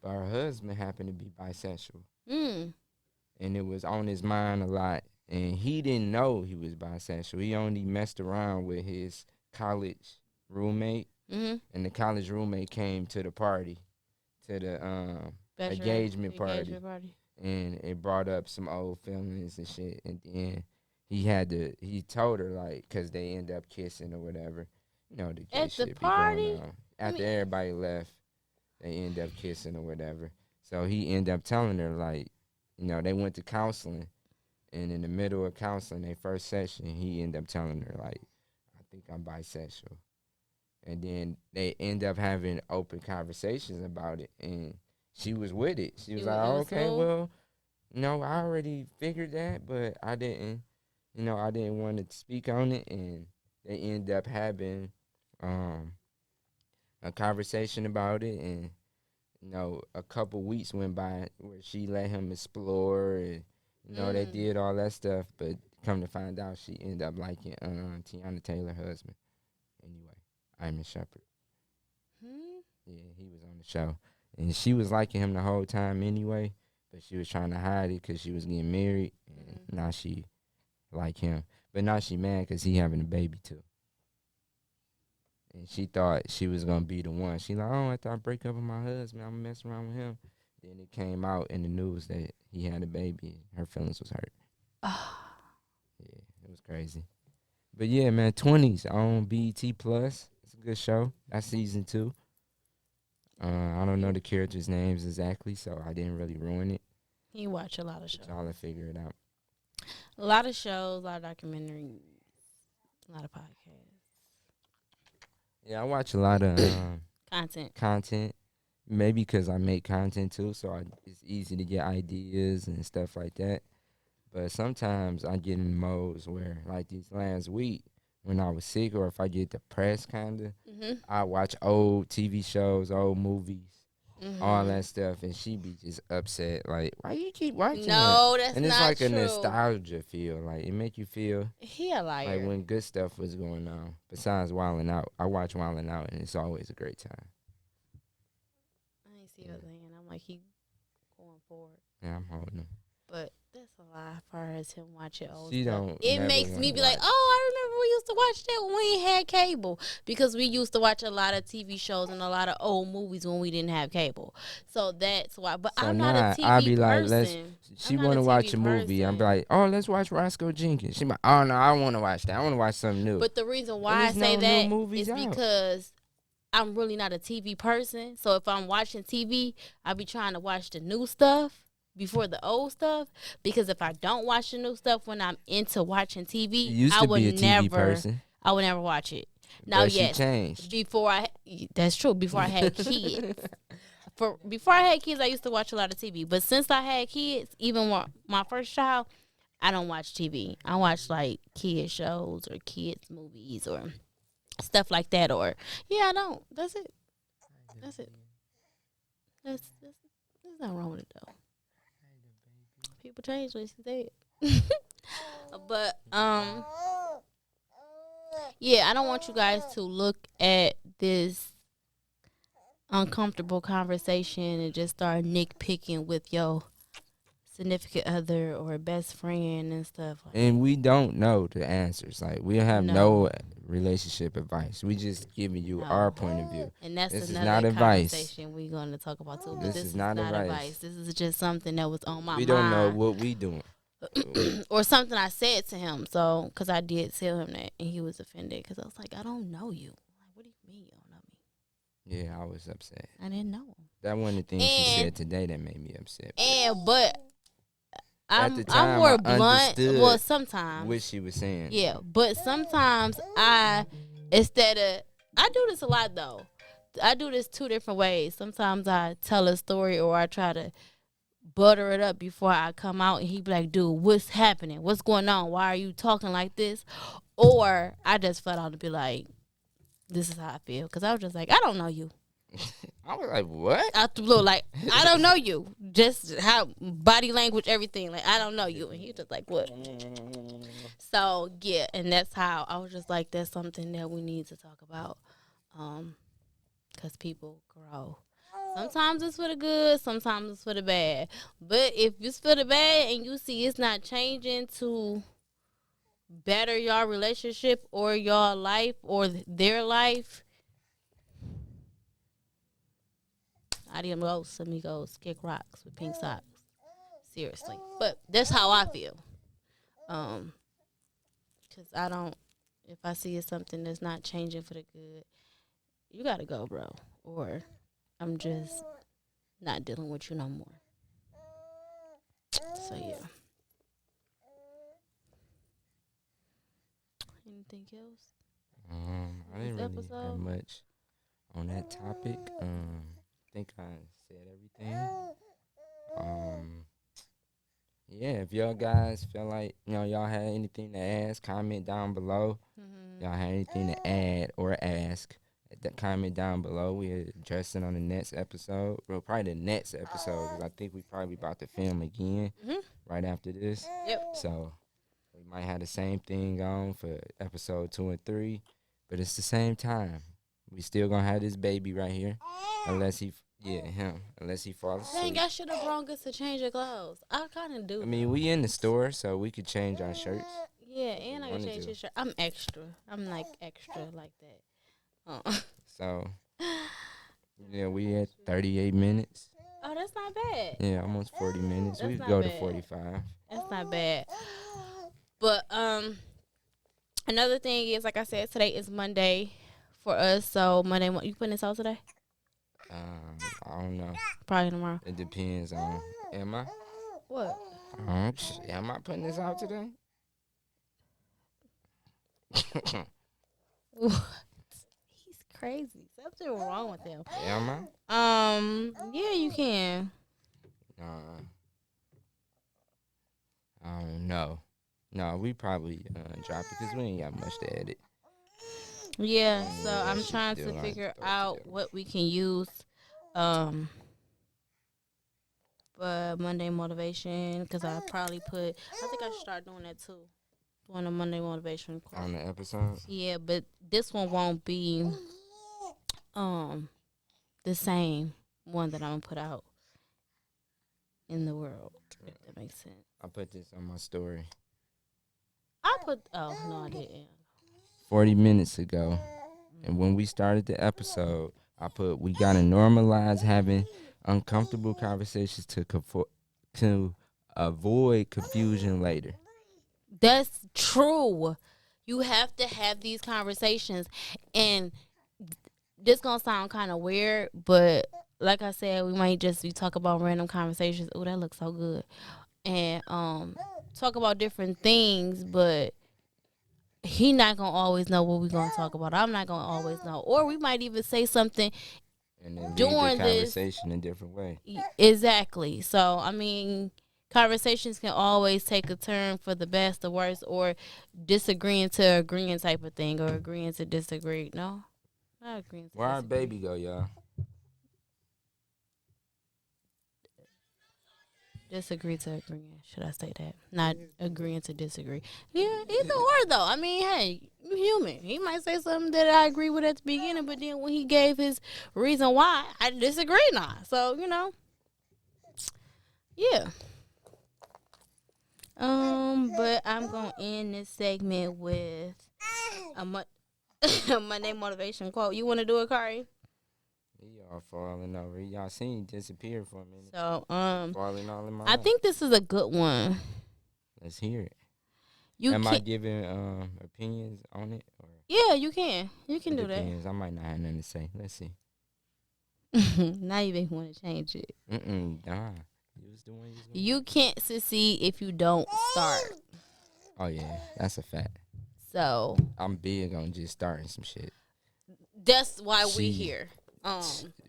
Speaker 3: But her husband happened to be bisexual. And it was on his mind a lot. And he didn't know he was bisexual. He only messed around with his college roommate. And the college roommate came to the party, to the engagement party. And it brought up some old feelings and shit. And then he told her, like, because they end up kissing or whatever. You know, the gay
Speaker 1: at
Speaker 3: shit
Speaker 1: the party?
Speaker 3: be going on. After everybody left, they end up kissing or whatever. So he ended up telling her, like, they went to counseling, and in the middle of counseling, their first session, he ended up telling her, like, I think I'm bisexual. And then they end up having open conversations about it, and she was with it. She was like,
Speaker 1: It
Speaker 3: oh,
Speaker 1: was
Speaker 3: okay,
Speaker 1: smooth.
Speaker 3: well, no, I already figured that, but I didn't want to speak on it, and they end up having um, a conversation about it, and a couple weeks went by where she let him explore, and they
Speaker 1: Mm.
Speaker 3: did all that stuff, but come to find out, she ended up liking Tiana Taylor's husband. Anyway, I'm a shepherd.
Speaker 1: Hmm.
Speaker 3: Yeah, he was on the show, and she was liking him the whole time anyway, but she was trying to hide it because she was getting married, and
Speaker 1: Mm.
Speaker 3: now she like him, but now she mad because he having a baby too. And she thought she was gonna be the one. She like, oh, after I break up with my husband, I'm gonna mess around with him. Then it came out in the news that he had a baby. Her feelings was hurt. Yeah, it was crazy. But yeah, man, 20s on BET Plus. It's a good show. That's season 2. I don't know
Speaker 1: He,
Speaker 3: the characters' names exactly, so I didn't really ruin it.
Speaker 1: he watch a lot of
Speaker 3: But
Speaker 1: shows.
Speaker 3: y'all will figure it out.
Speaker 1: A lot of shows, a lot of documentaries, a lot of podcasts.
Speaker 3: Yeah, I watch a lot of
Speaker 1: Content.
Speaker 3: content. Maybe because I make content too, so it's easy to get ideas and stuff like that. But sometimes I get in modes where, like this last week, when I was sick or if I get depressed, kinda,
Speaker 1: Mhm.
Speaker 3: I watch old TV shows, old movies, all
Speaker 1: Mhm.
Speaker 3: that stuff, and she be just upset. Like, why you keep watching that?
Speaker 1: No, that's
Speaker 3: And it's
Speaker 1: not
Speaker 3: like a
Speaker 1: true.
Speaker 3: nostalgia feel. Like it make you feel
Speaker 1: He a
Speaker 3: like
Speaker 1: liar.
Speaker 3: when good stuff was going on. Besides Wildin' Out, I watch Wildin' Out, and it's always a great time.
Speaker 1: I ain't see
Speaker 3: Yeah,
Speaker 1: her saying. I'm like he going forward.
Speaker 3: yeah, I'm holding them.
Speaker 1: But that's a lie as far as him watching old
Speaker 3: She
Speaker 1: stuff.
Speaker 3: don't
Speaker 1: It
Speaker 3: never
Speaker 1: makes
Speaker 3: want
Speaker 1: me
Speaker 3: to
Speaker 1: be like,
Speaker 3: watch.
Speaker 1: oh, I remember we used to watch that when we ain't had cable. Because we used to watch a lot of TV shows and a lot of old movies when we didn't have cable. So that's why. But
Speaker 3: So
Speaker 1: I'm not a
Speaker 3: now I
Speaker 1: TV
Speaker 3: be like, let's.
Speaker 1: person. I'm
Speaker 3: She
Speaker 1: not
Speaker 3: want
Speaker 1: a
Speaker 3: to watch
Speaker 1: TV
Speaker 3: a movie. I'm
Speaker 1: person.
Speaker 3: like, oh, let's watch Roscoe Jenkins. She like, oh no, I want to watch that. I want to watch something new.
Speaker 1: But the reason
Speaker 3: And
Speaker 1: why I
Speaker 3: there's
Speaker 1: say
Speaker 3: no new
Speaker 1: that
Speaker 3: movies
Speaker 1: is
Speaker 3: out.
Speaker 1: because I'm really not a TV person. So if I'm watching TV, I be trying to watch the new stuff before the old stuff. Because if I don't watch the new stuff when I'm into watching
Speaker 3: She
Speaker 1: TV,
Speaker 3: used to be a TV person,
Speaker 1: I would never watch it. Now,
Speaker 3: but she
Speaker 1: yes,
Speaker 3: changed.
Speaker 1: that's true. Before I had kids, before I had kids, I used to watch a lot of TV. But since I had kids, even my first child, I don't watch TV. I watch like kid shows or kids movies or stuff like that. Or yeah, I don't. That's it. That's it. There's nothing wrong with it though. People change, like you said. But yeah, I don't want you guys to look at this uncomfortable conversation and just start nitpicking with your significant other or best friend and stuff like
Speaker 3: And we don't know the answers. Like we have no
Speaker 1: no,
Speaker 3: relationship advice. We just giving you our
Speaker 1: no.
Speaker 3: point of view.
Speaker 1: And that's
Speaker 3: This is
Speaker 1: another
Speaker 3: not advice.
Speaker 1: conversation we're going to talk about too. But
Speaker 3: This
Speaker 1: this
Speaker 3: is
Speaker 1: is
Speaker 3: not
Speaker 1: not advice.
Speaker 3: advice.
Speaker 1: This is just something that was on my
Speaker 3: We don't know
Speaker 1: mind.
Speaker 3: what we doing.
Speaker 1: Or something I said to him. So, because I did tell him that, and he was offended because I was like, I don't know you. Like, what do you mean you don't know me?
Speaker 3: Yeah, I was upset.
Speaker 1: I didn't know him.
Speaker 3: That one of the things she
Speaker 1: And
Speaker 3: said today that made me upset.
Speaker 1: but
Speaker 3: At the
Speaker 1: I'm
Speaker 3: time,
Speaker 1: more
Speaker 3: I
Speaker 1: blunt. Well,
Speaker 3: understood
Speaker 1: sometimes
Speaker 3: what she was saying.
Speaker 1: yeah, but sometimes instead of I do this a lot though. I do this two different ways. Sometimes I tell a story or I try to butter it up before I come out and he be like, dude, what's happening? What's going on? Why are you talking like this? Or I just flat out to be like, this is how I feel. Because I was just like, I don't know you.
Speaker 3: I was like, what?
Speaker 1: Out the blue, like, I don't know you. Just how body language, everything. Like, I don't know you. And he was just like, what? So, yeah. And that's how I was just like, that's something that we need to talk about. Because people grow. Sometimes it's for the good, sometimes it's for the bad. But if it's for the bad and you see it's not changing to better your relationship or your life or their life, adios, amigos, kick rocks with pink socks. Seriously. But that's how I feel. Um, Because I don't, if I see it's something that's not changing for the good, you got to go, bro. Or I'm just not dealing with you no more. So yeah. Anything else?
Speaker 3: I
Speaker 1: This
Speaker 3: didn't really have
Speaker 1: episode?
Speaker 3: much on that topic. I think I said everything. Um, yeah, if y'all guys feel like y'all had anything to ask, comment down below. Y'all
Speaker 1: Mm-hmm.
Speaker 3: have anything to add or ask, comment down below. We address it on the next episode. Well, probably the next episode because I think we probably about to film again
Speaker 1: Mm-hmm.
Speaker 3: right after this.
Speaker 1: Yep.
Speaker 3: So we might have the same thing on for episode 2 and 3, but it's the same time. We still gonna have this baby right here, unless unless he falls
Speaker 1: Dang,
Speaker 3: asleep.
Speaker 1: I should have brought us to change your clothes. I kind of do.
Speaker 3: I mean, we in the store, so we could change our shirts.
Speaker 1: Yeah,
Speaker 3: If we
Speaker 1: and I can
Speaker 3: wanted
Speaker 1: change
Speaker 3: to.
Speaker 1: his shirt. I'm extra. I'm like extra like that. Oh,
Speaker 3: So yeah, we at 38 minutes.
Speaker 1: oh, that's not bad.
Speaker 3: Yeah, almost 40 minutes. We
Speaker 1: That's
Speaker 3: could
Speaker 1: not
Speaker 3: go to
Speaker 1: bad.
Speaker 3: 45.
Speaker 1: That's not bad. But another thing is, like I said, today is Monday for us. So Monday, you putting this out today?
Speaker 3: I don't know.
Speaker 1: Probably tomorrow.
Speaker 3: It depends on. Am I?
Speaker 1: What?
Speaker 3: Am I putting this out today?
Speaker 1: What? He's crazy. Something wrong with him.
Speaker 3: Am I?
Speaker 1: Yeah, you can.
Speaker 3: I don't know. No, we probably drop it because we ain't got much to edit.
Speaker 1: Yeah,
Speaker 3: Yeah,
Speaker 1: so
Speaker 3: that
Speaker 1: I'm
Speaker 3: shit
Speaker 1: trying
Speaker 3: still
Speaker 1: to
Speaker 3: like
Speaker 1: figure
Speaker 3: throw it
Speaker 1: out
Speaker 3: together.
Speaker 1: what we can use. Um, Monday motivation because I probably put. I think I should start doing that too. Doing a Monday motivation quote.
Speaker 3: On the episode?
Speaker 1: Yeah, but this one won't be the same one that I'm gonna put out in the world. If that makes sense.
Speaker 3: I put this on my story.
Speaker 1: I put. Oh no, I didn't.
Speaker 3: 40 minutes ago. And when we started the episode, I put we gotta normalize having uncomfortable conversations to avoid confusion later.
Speaker 1: That's true. You have to have these conversations, and this gonna sound kind of weird, but like I said, we might just be talk about random conversations. Oh, that looks so good, and talk about different things, but he not gonna always know what we gonna talk about. I'm not gonna always know, or we might even say something
Speaker 3: And then lead the
Speaker 1: during this.
Speaker 3: conversation a different way.
Speaker 1: Exactly. So I mean, conversations can always take a turn for the best, the worst, or disagreeing to agreeing type of thing, or agreeing to disagree. No, not agreeing to
Speaker 3: Where our
Speaker 1: disagree.
Speaker 3: baby go, y'all?
Speaker 1: Disagree to agreeing. Should I say that? Not agreeing to disagree. Yeah, either or though. I mean, hey, you human. He might say something that I agree with at the beginning, but then when he gave his reason why, I disagree now. So yeah. But I'm gonna end this segment with a, a Monday motivation quote. You want to do it, Kari?
Speaker 3: Y'all falling over. Y'all seen disappear for a minute.
Speaker 1: So
Speaker 3: Falling all in my
Speaker 1: I
Speaker 3: lap.
Speaker 1: think this is a good one.
Speaker 3: Let's hear it.
Speaker 1: You
Speaker 3: Am
Speaker 1: can,
Speaker 3: I giving opinions on it? Or
Speaker 1: yeah, you can. You can
Speaker 3: it
Speaker 1: do
Speaker 3: depends. I might not have nothing to say. Let's see.
Speaker 1: that. Now you make me want to change it.
Speaker 3: Nah. You was the one.
Speaker 1: You can't succeed if you don't start.
Speaker 3: Oh yeah, that's a fact.
Speaker 1: So
Speaker 3: I'm big on just starting some shit.
Speaker 1: that's why we
Speaker 3: She-
Speaker 1: here.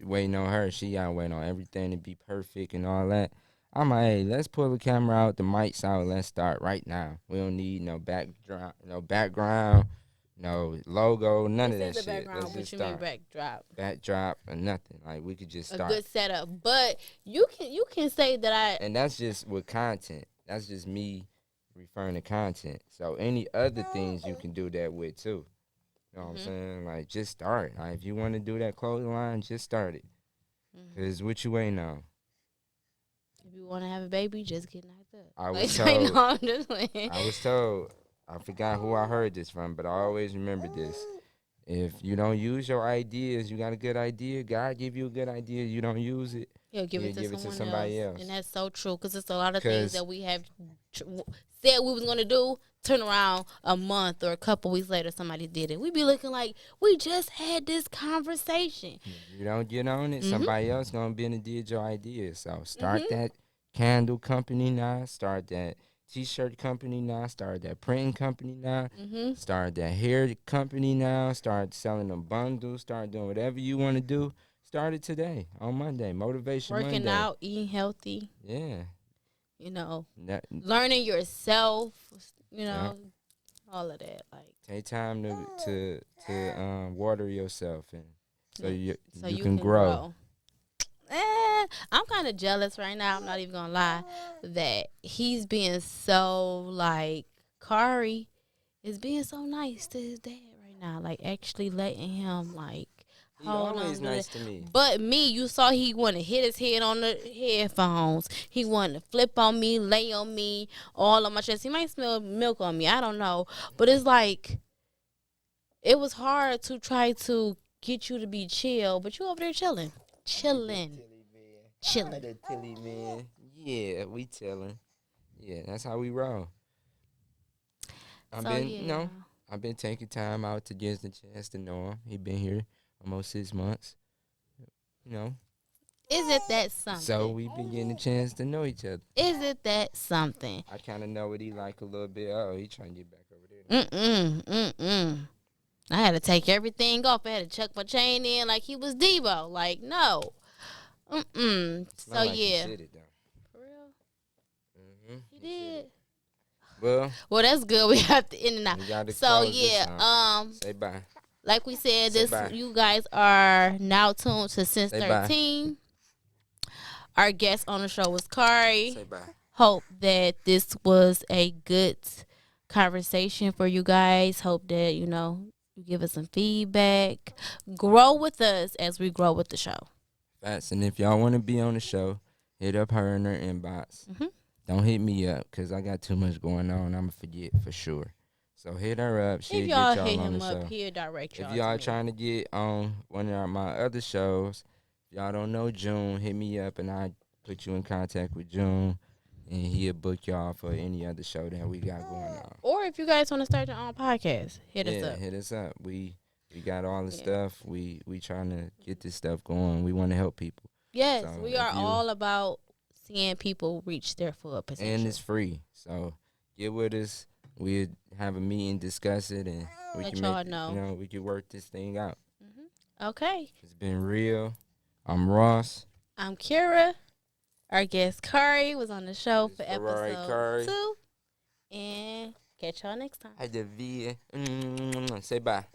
Speaker 3: Waiting on her. She gotta wait on everything to be perfect and all that. I'm like, hey, let's pull the camera out, the mics out, let's start right now. We don't need no background, no logo, none of that
Speaker 1: the
Speaker 3: shit.
Speaker 1: background,
Speaker 3: Let's
Speaker 1: but
Speaker 3: just
Speaker 1: you mean
Speaker 3: start.
Speaker 1: backdrop.
Speaker 3: Backdrop or nothing. Like we could just
Speaker 1: A
Speaker 3: start.
Speaker 1: good setup, but you can say that I.
Speaker 3: And that's just with content. That's just me referring to content. So any other things you can do that with too. You know what I'm saying? Like just start. Like, if you want to do that clothing line, just start it. Cause what you waiting on?
Speaker 1: If you want to have a baby, just get knocked up.
Speaker 3: I was
Speaker 1: Like,
Speaker 3: told.
Speaker 1: no, I'm just playing.
Speaker 3: I was told. I forgot who I heard this from, but I always remember this. If you don't use your ideas, you got a good idea. God give you a good idea. You don't use it.
Speaker 1: He'll give
Speaker 3: He'll
Speaker 1: it to
Speaker 3: give it to
Speaker 1: someone
Speaker 3: somebody
Speaker 1: else.
Speaker 3: else.
Speaker 1: And that's so true because it's a lot of things
Speaker 3: 'Cause-
Speaker 1: that we have said we was going to do, turn around a month or a couple weeks later, somebody did it. We be looking like we just had this conversation.
Speaker 3: If you don't get on it,
Speaker 1: Mhm.
Speaker 3: somebody else gonna be in and did your idea. So start
Speaker 1: Mhm.
Speaker 3: that candle company now. Start that t-shirt company now. Start that printing company now.
Speaker 1: Mhm.
Speaker 3: Start that hair company now. Start selling them bundles. Start doing whatever you want to do. Start it today on Monday. Motivation
Speaker 1: Working
Speaker 3: Monday.
Speaker 1: out, eating healthy.
Speaker 3: Yeah.
Speaker 1: You know,
Speaker 3: That,
Speaker 1: learning yourself. You
Speaker 3: yeah.
Speaker 1: know, all of that. Like,
Speaker 3: Take time to water yourself and so
Speaker 1: yeah, so
Speaker 3: you
Speaker 1: you
Speaker 3: can
Speaker 1: can
Speaker 3: grow.
Speaker 1: grow. I'm kind of jealous right now. I'm not even gonna lie that he's being so like Kari is being so nice to his dad right now. Like actually letting him like
Speaker 3: He
Speaker 1: hold
Speaker 3: always
Speaker 1: him do
Speaker 3: nice
Speaker 1: that.
Speaker 3: to me.
Speaker 1: But me, you saw he wanted to hit his head on the headphones. He wanted to flip on me, lay on me, all on my chest. He might smell milk on me. I don't know. But it's like it was hard to try to get you to be chill, but you over there chilling. Chilling. Chilling.
Speaker 3: The Tilly man. Yeah, we telling. Yeah, that's how we roll. I've
Speaker 1: So
Speaker 3: been,
Speaker 1: yeah.
Speaker 3: I've been taking time out to get the chance to know him. He been here almost 6 months. You know,
Speaker 1: Is it that
Speaker 3: so
Speaker 1: something?
Speaker 3: we been getting a chance to know each other.
Speaker 1: Is it that something?
Speaker 3: I kind of know what he like a little bit. Oh, he trying to get back over there.
Speaker 1: I had to take everything off. I had to chuck my chain in like he was Debo. Like, no.
Speaker 3: Smell
Speaker 1: So
Speaker 3: like he
Speaker 1: yeah.
Speaker 3: shit though.
Speaker 1: For real? He
Speaker 3: He shit
Speaker 1: did.
Speaker 3: it. Well,
Speaker 1: Well, that's good. We have to end it now.
Speaker 3: we got to
Speaker 1: So
Speaker 3: close this
Speaker 1: yeah,
Speaker 3: out. Say bye.
Speaker 1: like we said,
Speaker 3: Say
Speaker 1: this
Speaker 3: bye.
Speaker 1: you guys are now tuned to Since
Speaker 3: Say bye.
Speaker 1: 13. Our guest on the show was Kari.
Speaker 3: Say bye.
Speaker 1: Hope that this was a good conversation for you guys. Hope that, you give us some feedback. Grow with us as we grow with the show.
Speaker 3: Facts. And if y'all want to be on the show, hit up her in her inbox.
Speaker 1: Mhm.
Speaker 3: Don't hit me up because I got too much going on. I'm going to forget for sure. So hit her up. She'll
Speaker 1: If
Speaker 3: get
Speaker 1: y'all
Speaker 3: y'all
Speaker 1: hit
Speaker 3: on the
Speaker 1: him up,
Speaker 3: show.
Speaker 1: he'll direct
Speaker 3: If
Speaker 1: y'all
Speaker 3: y'all
Speaker 1: to me.
Speaker 3: trying to get on one of my other shows, if y'all don't know June, hit me up and I put you in contact with June. And he'll book y'all for any other show that we got going on.
Speaker 1: Or if you guys want to start your own podcast, hit us up.
Speaker 3: Hit us up. We got all the
Speaker 1: Yeah.
Speaker 3: stuff. We trying to get this stuff going. We want to help people.
Speaker 1: Yes,
Speaker 3: So
Speaker 1: we are all about seeing people reach their full potential.
Speaker 3: and it's free. So get with us. We'll have a meeting, discuss it, and we
Speaker 1: Let
Speaker 3: can
Speaker 1: y'all
Speaker 3: make
Speaker 1: know.
Speaker 3: we can work this thing out.
Speaker 1: Okay.
Speaker 3: It's been real. I'm Ross.
Speaker 1: I'm Kira. Our guest Kari was on the show for
Speaker 3: Ferrari
Speaker 1: episode
Speaker 3: Kari.
Speaker 1: 2. And catch y'all next time.
Speaker 3: I did V. Say bye.